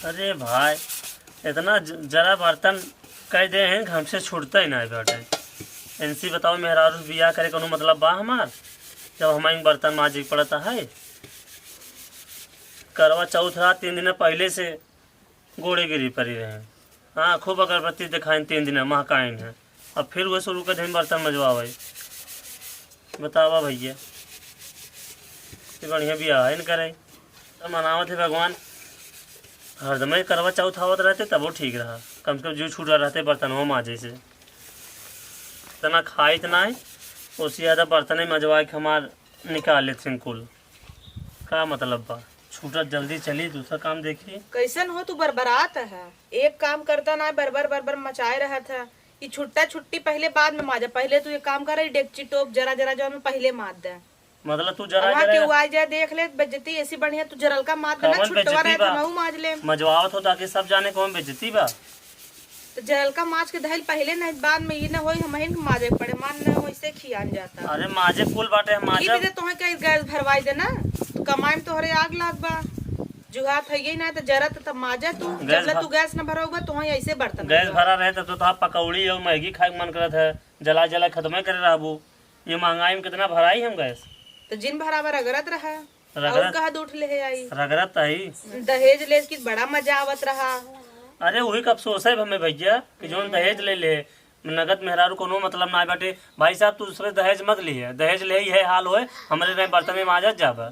अरे भाई इतना जरा बर्तन कह दे हैं हमसे छूटता ही नहीं बेटे। इनसी बताओ मेहरारू बियाह करे कोनो मतलब बा हमार जब हमारे बर्तन मांजे पड़ता है। करवा चौथ रहा 3 दिन पहले से गोड़े गिरी पड़ी रहे। हाँ खूब अगरबत्ती दिखाए 3 दिन महकाइन है। अब फिर वो शुरू कर बर्तन मजवावे। बतावा भैया बढ़िया बियाह है न करे तो मनावत है भगवान। हरदम ही करवा चौथ आवत रहते तब वो ठीक रहा। कम से कम जो छूट रहते बर्तन वो माजे से इतना खाए इतना है उससे ज़्यादा बर्तन ही मजवा के हमार निकाल लेते कुल। का मतलब बा छूटत जल्दी चली दूसरा काम देखिए। कैसन हो तू बरबरात है। एक काम करता ना बरबर बरबर मचाए रहा था। ये छुट्टा छुट्टी पहले बाद में माजा। पहले तू ये काम कर डेगची टोप जरा जरा जो मैं पहले मार दे। मतलब तू जरा वहाँ जरा के आ जाए देख ले बेइज्जती ऐसी बढ़िया तू जरल का मार देना छुट्टवा रहे तो नहु माज ले मजवावत हो ताकि सब जाने कौन बेइज्जती बा। तो जरल का माज के दहल पहले नहीं बाद में ये ना होई हमहिन के माजे पड़े मान न वैसे खियान जाता। अरे माजे कुल बाटे माजा ये तोहे के गैस भरवाई देना तो कमाई में तोहरे आग लाग बा। जुगात है ही ना तो जरत तब माजा तू जब तू गैस न भरोगा तो ऐसे बर्तन गैस भरा रहे तो था पकौड़ी और मैगी खाए मन करत है जला जला खत्म करे रहबू। ये महंगाई में कितना भराई हम गैस तो जिन भरावर रगरत रहा और कहा दूठ ले आई रगरत ही दहेज ले की बड़ा मजा आवत रहा। अरे वही का अफसोस है हमें भैया कि जो दहेज ले ले नगद मेहरारू कोनो मतलब ना बाटे। भाई साहब तू दूसरे दहेज मत लिए दहेज ले ही है हाल होए हमारे नहीं बर्तन में माजत जाबा।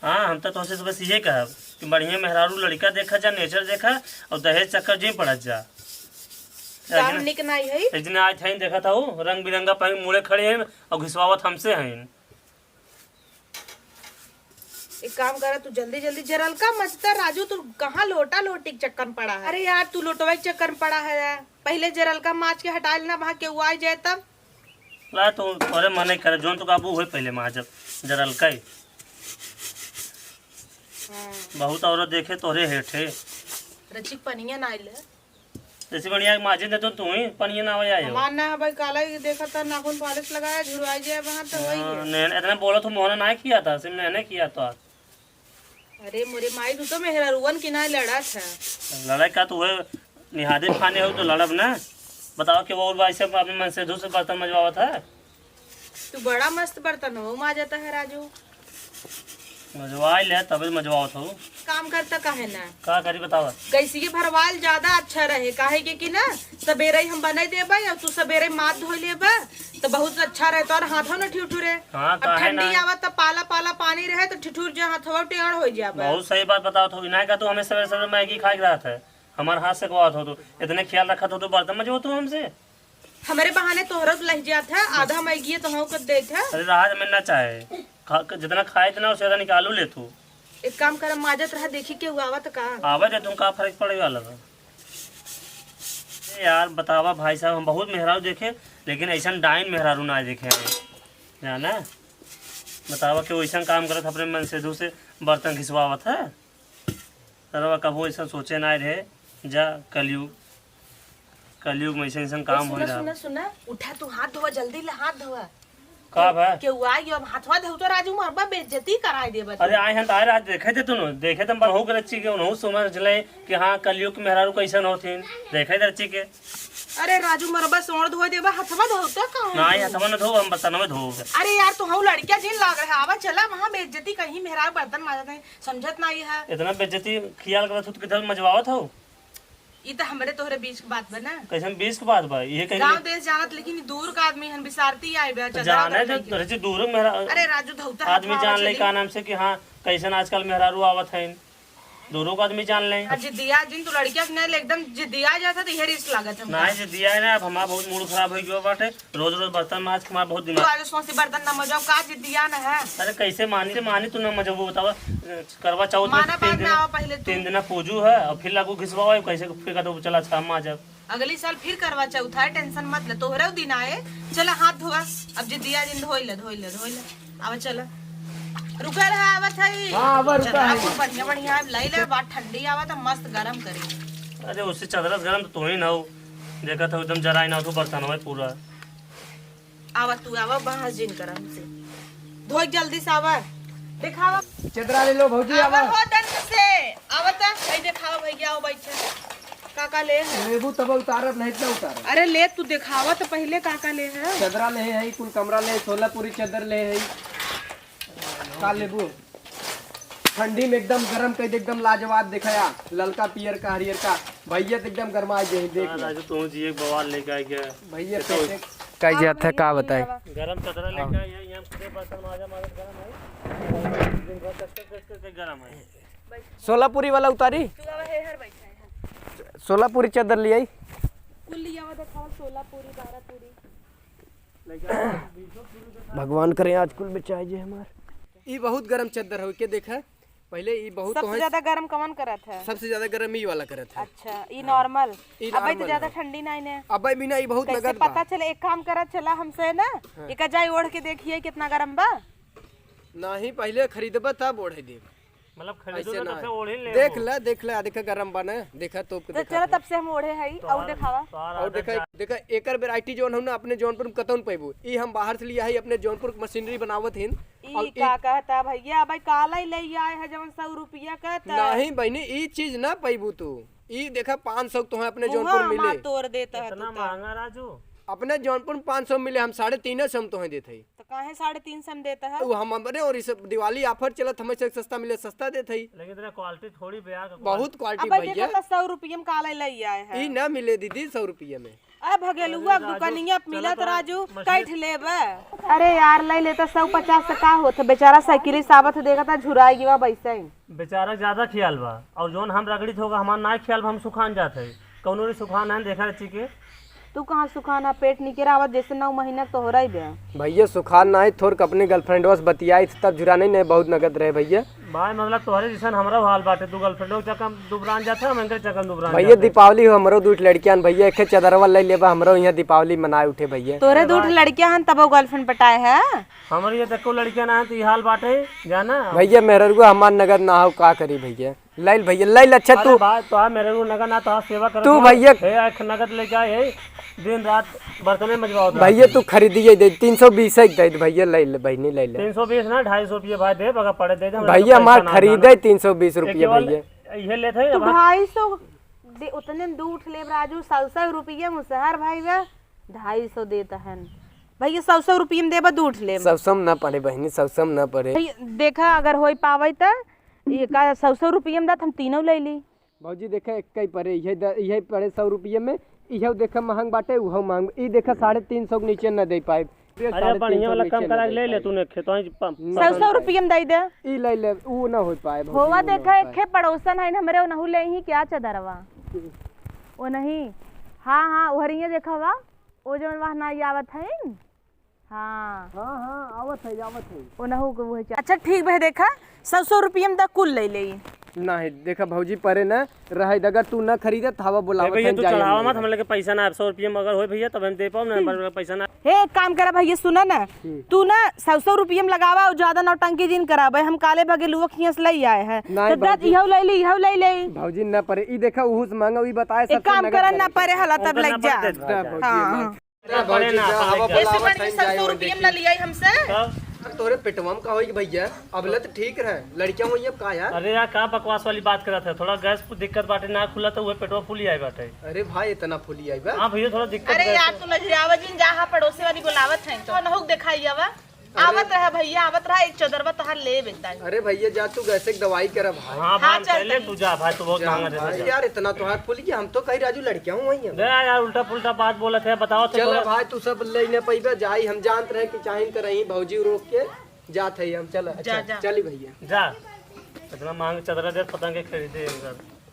हाँ हम तो तुमसे बस ये कहब कि बढ़िया मेहरारू लड़का देखा जा नेचर देखा और दहेज चक्कर जी पड़त जा। निक नहीं है इतने आज थे देखा था वो रंग बिरंगा पहन मुड़े खड़े हैं और घिसवावत हमसे हैं। एक काम करा तू जल्दी जल्दी जरल का मचता राजू तू कहाँ लोटा लोटी के चक्कर में पड़ा है। अरे यार तू लोटवा के चक्कर में पड़ा है। पहले जरल का माच के हटा लेना वहाँ के आ जाए तब ला तो अरे मन करे जोन तो काबू हुए पहले माजब जरल का बहुत औरत देखे तोरे हेठे रचिक पनिया ना आइले जैसे बढ़िया माजे दे तो तू ही पनिया ना आया हो मानना है भाई काला ही देखा था नाखून पॉलिश लगाया झुरवाई जाए वहाँ तो वही है। नैन इतना बोला तो मोहना ना किया था सिर्फ मैंने किया था। अरे मोरे माई तू तो मेहरारूवन की ना लड़ा था लड़ाई का तो है निहादे खाने हो तो लड़ब ना। बताओ कि वो भाई से अपने मन से दूसरे बर्तन मजवावा था। तू बड़ा मस्त बर्तन हो मा जाता है राजू मजवाई ले तब मजवाओ था काम करता काहे ना का करी बतावा कैसी के भरवाल ज्यादा अच्छा रहे काहे के ना सवेरे हम बना देबा या तू सवेरे माथ धो लेबा तो बहुत अच्छा रहता और हाथों न ठिठुरे। हाँ, अब ठंडी आवत तो पाला पाला पानी रहे तो ठिठुर जा हाथवा टेढ़ हो जाबा। बहुत सही बात बताओ तो विनायक का तो हमें सवेरे सवेरे मैगी खा के रहा था हमारे हाथ से गवात हो तो इतने ख्याल रखा तो बर्तन मजो तो हमसे हमारे बहाने तोहरा लह जाता है आधा मैगी तो हम कर देता है। अरे राहत में ना चाहे जितना खाए इतना उससे ज्यादा निकालू ले तू। एक काम कर माजत रहा देखी के हुआ तो का आवे दे तुम का फर्क पड़े वाला था यार बतावा भाई साहब हम बहुत मेहरारू देखे लेकिन ऐसा डाइन मेहरारू ना देखे जाना। बतावा कि वैसा काम करत अपने मन से दूसरे बर्तन घिसवावत है सरवा कबो ऐसा सोचे ना रहे जा कलयुग में ऐसा काम हो रहा। सुना सुना उठा तू हाथ धोवा जल्दी ले हाथ धोवा का भाई के आई अब हाथवा धो तो राजू मारबा बेइज्जती कराई देबा। अरे आए हैं तारे आज देखे थे तुनो देखे तुम बहुत अच्छी के उन्हों समझ ले कि हाँ कलयुग के मेहरारू कैसन होथिन देखे थे अच्छी के। अरे राजू मरबा सोड़ धो देबा हाथवा धोता का ना हाथवा न धो हम बर्तन में धो। अरे यार तू हम लड़कियां जिन लाग रहा आवा चला वहां बेइज्जती कहीं मेहरारू बर्तन मारत है समझत नहीं है। इतना बेइज्जती ख्याल करत हो तो किधर मजवावत हो ई तो हमरे तोहरे बीच की बात बना कैसन 20 के बाद भाई ये कहीं गांव देश जानत लेकिन दूर का आदमी हन बिसारती आई बे जाने जो रचे दूर मेरा अरे राजू धौता आदमी जान ले का नाम से कि हाँ कैसन आजकल मेहरारू आवत है दूरों को आदमी जान ले। जिद्दिया जिन तू लड़कियां ने एकदम जिद्दिया जाता तो ये रिस्क लागत है ना जे दिया है ना अब हमारा बहुत मूड खराब हो गया बाटे रोज रोज बर्तन माज हमारा बहुत तू दिमाग आज सोची बर्तन न मजाओ का जिद्दिया न है। अरे कैसे मानी तू ना मजबू बतावा करवा चौथ माना बात में आओ पहले तू 3 दिन पूजू है और फिर लागू घिसवा कैसे फिर का तो चला छा माजब अगली साल फिर करवा चौथ है टेंशन मत ले तोहरे दिन आए चला हाथ धोवा अब जिद्दिया जिन धोई ले आवा चला रुका रहा आवत है हां बढ़िया बढ़िया लई ले बात ठंडी आवा तो मस्त गरम करे। अरे उससे चदरस गरम तो तू ही ना हो देखा था एकदम जरा ना तो बर्तन में पूरा आवा तू आवा बहास जिन करम से धो जल्दी से आवा दिखावा चदरा ले लो भौजी आवा हो दंड से आवता ए दिखावा भैया आओ बैठे काका ले है। लेबू तब उतारब नहीं तो उतारब। अरे ले तू दिखावा तो पहले काका ले है। चदरा ले है कुल कमरा ले सोलापुरी चादर ले है का लेबू ठंडी में एकदम गरम कर एकदम लाजवाब दिखाया ललका पियर का हरियर का भैया तो एकदम गरमा जे देख राजू तू जी एक बवाल लेके आई के भैया कई जात है का बताए गरम चदरा लेके आई है यहां पूरे बर्तन माजा माजा गरम है दिन भर कस गरम है। सोलापुरी वाला उतारी तू अब हे हर बैठा है सोलापुरी चादर ले आई कुल लिया हुआ दिखाओ 16 पूरी 12 पूरी। भगवान करे आज कुल बचाए जे हमार ई बहुत गरम चादर हो के देखा पहले ई बहुत सबसे ज्यादा गरम कौन करत है? सबसे ज्यादा गरम ई वाला करत है। अच्छा ई नॉर्मल ई अबे तो normal ज्यादा है। ठंडी नहीं ने अबे बिना ई बहुत कैसे नगद पता चले? एक काम करत चला हमसे ना एक जाई ओढ़ के देखिए कितना गरम बा। नहीं पहले खरीदबा तब ओढ़े दे मतलब खरीदो तो फिर ओढ़ी ले देख ले देखा गरम बना देखा तो तो चलो तब से हम ओढ़े हई और दिखावा। और देखा एकर वैरायटी जोन हम ना अपने जौनपुर में कतौन पैबू ई हम बाहर से लिया है अपने जौनपुर मशीनरी बनावत हिन ई का कहता भैया भाई काला ही ले आए है जवन 100 रुपया कहता नहीं बहनी ई चीज ना पैबू तू ई देखा 500 तो अपने जौनपुर मिले तोड़ देता है इतना महंगा राजू अपने जौनपुर में 500 मिले हम 350 हम तो देते हैं तो काहे 350 में देता है? वो हम अपने और इस दिवाली ऑफर चलत हमें से सस्ता मिले सस्ता देते हैं लेकिन तेरा क्वालिटी थोड़ी बेया बहुत क्वालिटी अब भैया देखो 100 रुपया में काला ले आए है। ई ना मिले दीदी 100 रुपये में अरे भगेलुआ दुकानिया मिला तो राजू कैठ लेबे। अरे यार ले लेता 150 से का होत बेचारा साइकिल साबत देगा ता झुराएगी वा वैसे ही बेचारा ज्यादा ख्याल बा और जोन हम रगड़ित होगा हमार ना ख्याल बा हम सुखान जाते है कौनो री सुखान है देखा रची के तू कहाँ सुखाना पेट निकल आवत जैसे 9 महीना तो हो रहा ही बे। भैया सुखान ना है थोड़ अपने गर्लफ्रेंड बस बतियाई तब जुराने नहीं बहुत नगद रहे भैया भाई मतलब तोहरे जैसन हमरा हाल बाटे तू गर्लफ्रेंड के चक्कर दुबरान जाते हम इनके चक्कर दुबरान भैया दीपावली हो हमरो दूठ लड़कियां भैया एक चदरवा ले लेबा हमरो यहाँ दीपावली मनाए उठे भैया तोरे दूठ लड़कियां हन तब गर्लफ्रेंड पटाए है। हमारे ये तक को लड़कियां ना है तो ये हाल बाटे जाना भैया मेहरुआ हमार नगद ना हो का करी भैया लाइल भैया लाइल अच्छा तू बात तो मेरे को नगद ना तो सेवा कर तू भैया एक नगद लेके आए दिन रात बर्तन मजवाओ भैया तू खरीदिए दे 320 दे भैया ले ले बहनी ले ले 320 ना 250 रुपये भाई दे बगा पड़े दे भैया हमार खरीदे 320 रुपये भैया ये लेते तो 250 उतने दूठ ले राजू 100 रुपया मुसहर भाई वे 250 देता है भैया 100 रुपये में देबा दूठ ले सब सम ना पड़े बहनी सब सम ना पड़े देखा अगर होई पावे त ये का 100 रुपये में दात हम तीनों ले ली। भौजी देखा एक कई पड़े यही पड़े 100 रुपये में इहो देखा महंग बाटे उहो महंग ई देखा 350 के नीचे न दे पाए अरे बढ़िया वाला कम करा ले ले तूने खेतो 100 रुपये में दे दे ई ले ले ऊ ना हो पाए होवा देखा एक खे पड़ोसन है हमरे ओनहु ले ही क्या चदरवा ओ नहीं हां हां ओहरिया देखा वा ओ जवन वहां ना आवत है हां हां हां आवत है ओनहु को वो अच्छा ठीक है देखा 100 रुपये में दा कुल ले ले नहीं देखा भौजी परे ना रहे अगर तू ना खरीदे थावा बुलावत भैया तू चढ़ावा मत हमले के पैसा ना 100 रुपये में अगर होय भैया तब हम दे पाऊ ना पैसा ना हे एक काम करा भैया सुना ना तू ना 100 रुपये में लगावा और ज्यादा नौटंकी दिन कराबे हम काले भगे लुआ खियस ले आए हैं तो दत इहो ले ले भौजी ना परे ई देखा उहु से मांगा ई बताए सब एक काम करन ना परे हला तब लग जा हां भौजी हवा बुलावत है 100 रुपये में लिया हमसे तोरे पेटवा में का होई भैया अबले तो ठीक रहे लड़कियां होई अब का यार अरे यार का बकवास वाली बात करत है थोड़ा गैस को दिक्कत बाटे ना खुला तो वो पेटवा फूली आई बाटे अरे भाई इतना फूली आई बा हां भैया थोड़ा दिक्कत अरे यार तू लजरावा जिन जहां पड़ोसी वाली बुलावत है तो नहुक दिखाइयावा आवत रहा भैया आवत रहा एक चदरवा तोहार ले बेटा। अरे भैया जा तू गैसे दवाई करा भाई हां भाई पहले तू जा भाई तू बहुत महंगा दे भाई यार इतना तो हाथ फूली हम तो कहीं राजू लड़कियां हूं वही दे यार उल्टा पुल्टा बात बोलत है बताओ तो चल भाई तू सब लेने पैबे जाई हम जानत रहे कि चाहिन करही भौजी रोक के जात है हम चल अच्छा चली भैया जा इतना महंगा चदरा दे पतंग के खरीदे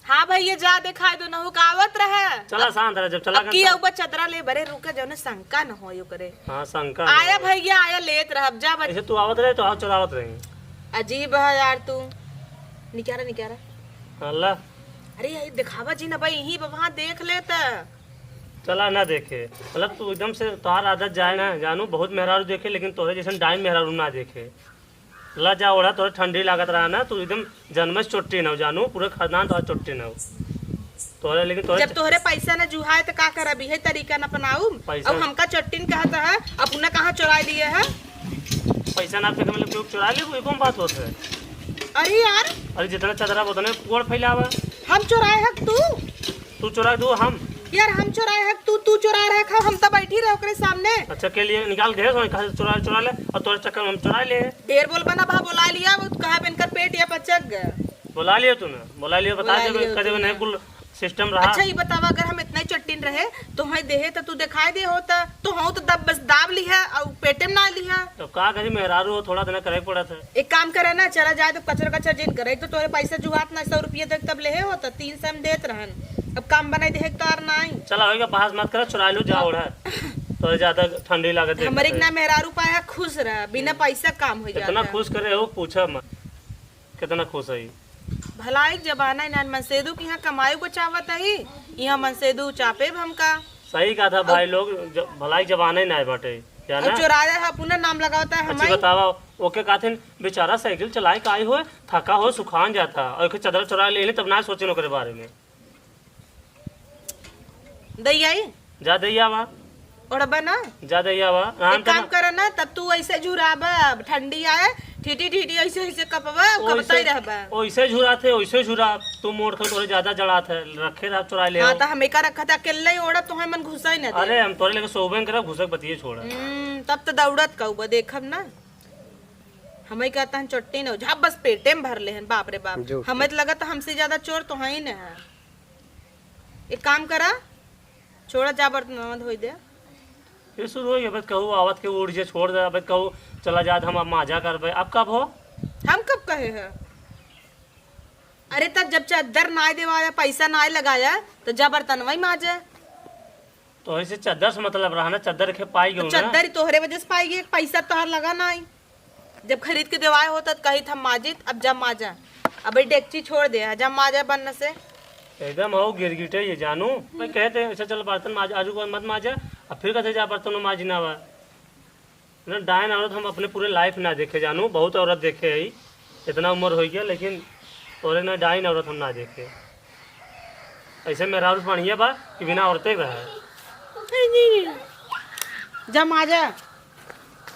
हां भैया जा दिखाई दो नहुक आवत रहे चला शांत रह जब चला की ऊपर चदरा ले बरे रुके जने शंका न होयो करे हां शंका आया भैया आया लेत रहब जा ऐसे तू आवत रहे तो आओ चलावत रही अजीब है यार तू निकारा अल्लाह अरे ये दिखावा जी ना भाई यही वहां देख लेता चला ना देखे मतलब तू एकदम से तोहार आदत जाए ना जानू बहुत मेहरारू देखे लेकिन तोरे जैसे डाइन मेहरारू ना देखे ला जा ओढ़ा तोरे ठंडी लागत रहा ना तू एकदम जन्म से चोट्टी ना हो जानू पूरे खानदान तोहर चोट्टी ना हो तोरे लेकिन तोरे जब तोहरे पैसा न जुहाए तो का करब यही तरीका न अपनाऊ अब हमका चट्टिन कहता है अपना कहाँ चुरा लिए है पैसा ना फेंके मतलब चुरा ले कोई कौन बात होता है अरे यार अरे जितना चदरा उतने कोड़ फैलावा हम चुराए हक तू चुरा दू हम। यार हम चुराए हक तू चुरा रहा खा, हम तो बैठी रहे ओकरे सामने। अच्छा के लिए निकाल गए कहा चुरा ले और तोरे चक्कर में हम चुरा ले। ढेर बोल बना भा बुला लिया, वो कहा बनकर पेट या पचक गया। बुला लिया तूने, बुला लिया, बता दे कदे नहीं कुल सिस्टम रहा। अच्छा ये बतावा, अगर हम इतना ही चट्टीन रहे तो हमें देहे तो तू दिखाई दे होता तो हाँ तो दब बस दाब लिया और पेटे में ना लिया। तो का करी मेहरारू हो, थोड़ा दिन करे पड़ा था। एक काम करे ना, चला जाए तो कचरा कचरा जिन करे तो तोरे पैसे जुगात ना 100 रुपये तक तब ले होता 300 में देत रहन। अब काम बनाई दे तो और नहीं चला होगा, बहस मत कर, चुरा लो जा उड़ा तो ज्यादा ठंडी लागत है। हमारे ना मेहरारू पाया खुश रहा, बिना पैसा काम हो जाता। कितना खुश करे हो पूछा मत, कितना खुश है। भलाई जमाना है ना, मनसेदू की यहाँ कमाई को चावत है, यहाँ मनसेदू चापे हमका। सही कहा था भाई लोग, भलाई जबाने ना बाटे क्या ना। चुराया है पुनः नाम लगाता है अच्छी हमारे। बतावा ओके कहते बेचारा साइकिल चलाए का आई हो, थका हो, सुखान जाता और चादर चुरा ले तब ना सोचे ओकरे बारे में। दैया जा दैया बा और बना जा दैया बा एक काम करे ना, तब तू ऐसे झुराबा, अब ठंडी आए ठीठी ठीठी ऐसे ऐसे कपवा कपता ही रहबा। ओइसे झुरा थे ओइसे झुरा, तू मोड़ कर तोरे ज्यादा जड़ा थे, रखे रहा चुरा ले। हां त हमें का रखा था अकेले ही ओड़ा, तो हम मन घुसा ही ना दे। अरे हम तोरे लेके सोबे करे घुसक बतिए छोड़ा। तब तो दौड़त कहूबा देखब ना। हमें कहता हन चट्टी न झा बस पेटे में भर ले हन, बाप रे बाप। हमें तो लगा था हमसे ज्यादा चोर तो है ही ना है। एक काम करा, छोड़ा जा बर्तन धोई दे। ये शुरू हो गया, बस कहूँ आवत के उड़ जे छोड़ दे, बस कहूँ चला जात हम अब माजा करबे। अब कब हो? हम कब कहे हैं? अरे तब जब चादर ना देवाया, पैसा ना लगाया तो जा बर्तन वही माजे। तो ऐसे चद्दर से मतलब रहा ना, चद्दर के पाई गई ना। चद्दर ही तोहरे वजह से पाई, पैसा तोहर लगा ना ही। जब खरीद के देवाए होता तो कही था माजिद, अब जब माजा, अब डेक्ची छोड़ दे जब माजा बनने से। एकदम हो गिरगिटे ये जानू, मैं कहते ऐसा चल बर्तन माज आजू को मत माजा, अब फिर कहते जा बर्तन माजना बा ना। डायन औरत हम अपने पूरे लाइफ ना देखे जानू, बहुत औरत देखे है, इतना उम्र हो गया लेकिन तोरे ना डायन औरत हम ना देखे। ऐसे मेरा और बढ़िया बा कि बिना औरतें रहा। जा माजा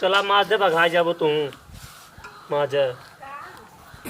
चला माज दे बघाई जाबो तू माजा।